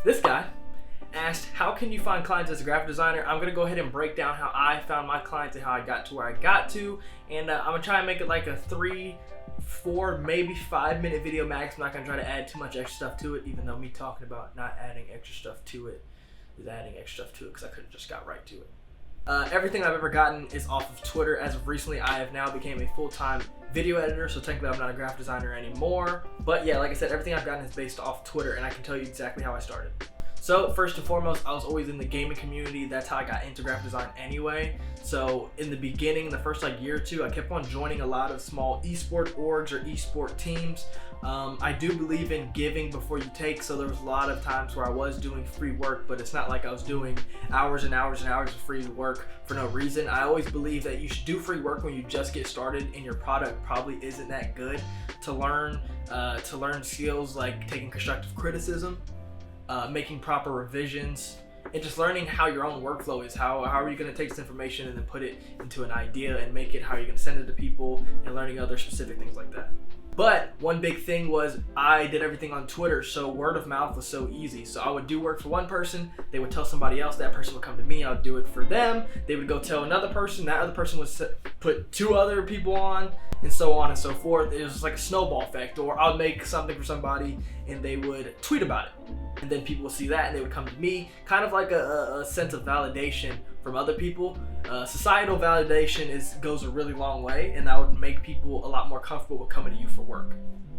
This guy asked, how can you find clients as a graphic designer? I'm going to go ahead and break down how I found my clients and how I got to where I got to. And I'm going to try and make it like a 3, 4, maybe 5-minute video max. I'm not going to try to add too much extra stuff to it, even though me talking about not adding extra stuff to it is adding extra stuff to it, because I could have just got right to it. Everything I've ever gotten is off of Twitter. As of recently, I have now became a full-time video editor, so technically I'm not a graphic designer anymore. But yeah, like I said, everything I've gotten is based off Twitter, and I can tell you exactly how I started. So first and foremost, I was always in the gaming community. That's how I got into graphic design anyway. So in the beginning, the first year or two, I kept on joining a lot of small esport orgs or esport teams. I do believe in giving before you take, so there was a lot of times where I was doing free work, but it's not like I was doing hours and hours and hours of free work for no reason. I always believe that you should do free work when you just get started and your product probably isn't that good to learn skills like taking constructive criticism, making proper revisions, and just learning how your own workflow is. How are you going to take this information and then put it into an idea and make it how you're going to send it to people, and learning other specific things like that. But one big thing was I did everything on Twitter, so word of mouth was so easy. So I would do work for one person, they would tell somebody else, that person would come to me, I would do it for them, they would go tell another person, that other person would put 2 other people on, and so on and so forth. It was like a snowball effect. Or I would make something for somebody and they would tweet about it, and then people would see that and they would come to me, kind of like a sense of validation from other people. Societal validation goes a really long way, and that would make people a lot more comfortable with coming to you for work.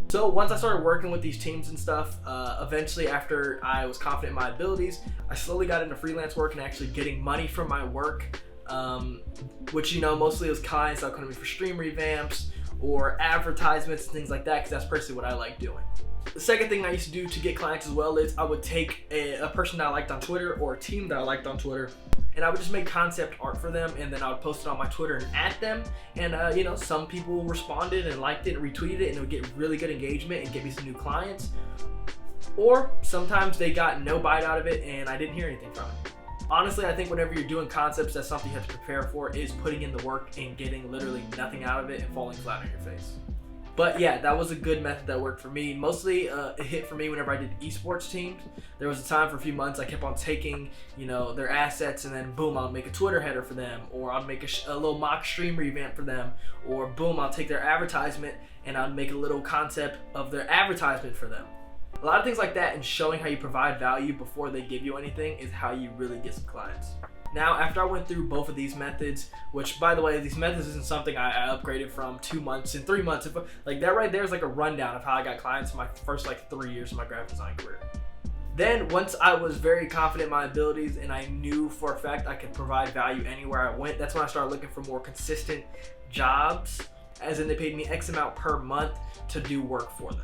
So once I started working with these teams and stuff, eventually after I was confident in my abilities, I slowly got into freelance work and actually getting money from my work, which, you know, mostly it was clients that would come to me for stream revamps or advertisements and things like that, because that's personally what I like doing. The second thing I used to do to get clients as well is I would take a person that I liked on Twitter or a team that I liked on Twitter, and I would just make concept art for them, and then I would post it on my Twitter and at them. And you know, some people responded and liked it and retweeted it, and it would get really good engagement and get me some new clients. Or sometimes they got no bite out of it and I didn't hear anything from it. Honestly, I think whenever you're doing concepts, that's something you have to prepare for, is putting in the work and getting literally nothing out of it and falling flat on your face. But yeah, that was a good method that worked for me. Mostly it hit for me whenever I did esports teams. There was a time for a few months I kept on taking, you know, their assets, and then boom, I'll make a Twitter header for them, or I'll make a little mock stream revamp for them, or boom, I'll take their advertisement and I'll make a little concept of their advertisement for them. A lot of things like that, and showing how you provide value before they give you anything, is how you really get some clients. Now, after I went through both of these methods, which, by the way, these methods isn't something I upgraded from 2 months and 3 months. Like that right there is like a rundown of how I got clients in my first 3 years of my graphic design career. Then once I was very confident in my abilities and I knew for a fact I could provide value anywhere I went, that's when I started looking for more consistent jobs, as in they paid me X amount per month to do work for them.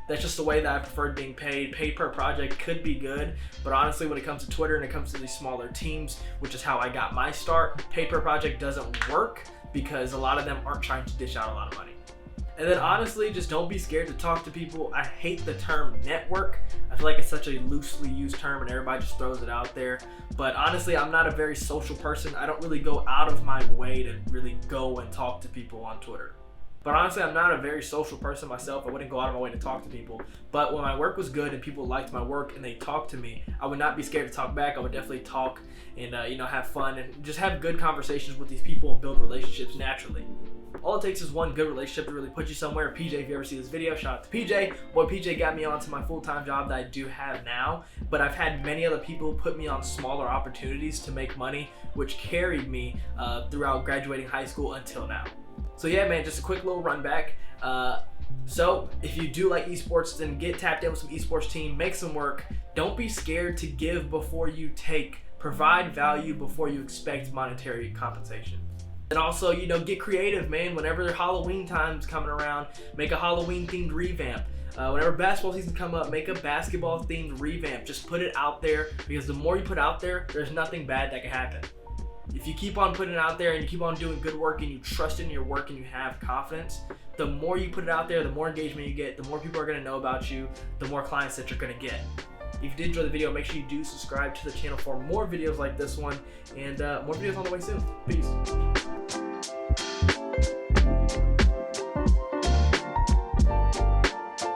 That's just the way that I preferred being paid. Paid per project could be good, but honestly, when it comes to Twitter and it comes to these smaller teams, which is how I got my start, paid per project doesn't work because a lot of them aren't trying to dish out a lot of money. And then honestly, just don't be scared to talk to people. I hate the term network. I feel like it's such a loosely used term and everybody just throws it out there. But honestly, I'm not a very social person. I don't really go out of my way to really go and talk to people on Twitter. But honestly, I'm not a very social person myself. I wouldn't go out of my way to talk to people. But when my work was good and people liked my work and they talked to me, I would not be scared to talk back. I would definitely talk and have fun and just have good conversations with these people and build relationships naturally. All it takes is one good relationship to really put you somewhere. PJ, if you ever see this video, shout out to PJ. Boy, PJ got me onto my full-time job that I do have now. But I've had many other people put me on smaller opportunities to make money, which carried me throughout graduating high school until now. So yeah, man, just a quick little run back. So if you do like esports, then get tapped in with some esports team, make some work. Don't be scared to give before you take. Provide value before you expect monetary compensation. And also, get creative, man. Whenever Halloween time's coming around, make a Halloween themed revamp. Whenever basketball season come up, make a basketball themed revamp. Just put it out there, because the more you put out there, there's nothing bad that can happen. If you keep on putting it out there and you keep on doing good work and you trust in your work and you have confidence, the more you put it out there, the more engagement you get, the more people are going to know about you, the more clients that you're going to get. If you did enjoy the video, make sure you do subscribe to the channel for more videos like this one, and more videos on the way soon. Peace.